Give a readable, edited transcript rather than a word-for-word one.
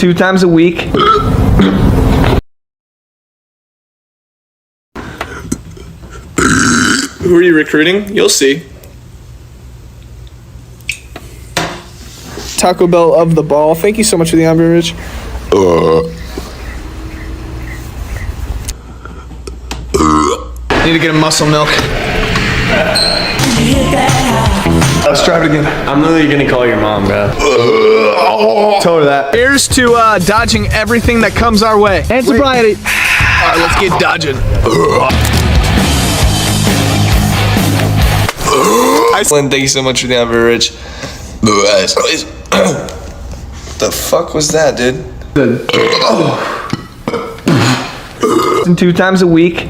2 times a week. Who are you recruiting? You'll see. Taco Bell of the ball. Thank you so much for the beverage. Need to get a muscle milk. Let's try it again. I'm literally gonna call your mom, bro. Tell her that. Here's to dodging everything that comes our way. And sobriety. All right, let's get dodging. Lynn, thank you so much for the beverage. The fuck was that, dude? 2 times a week.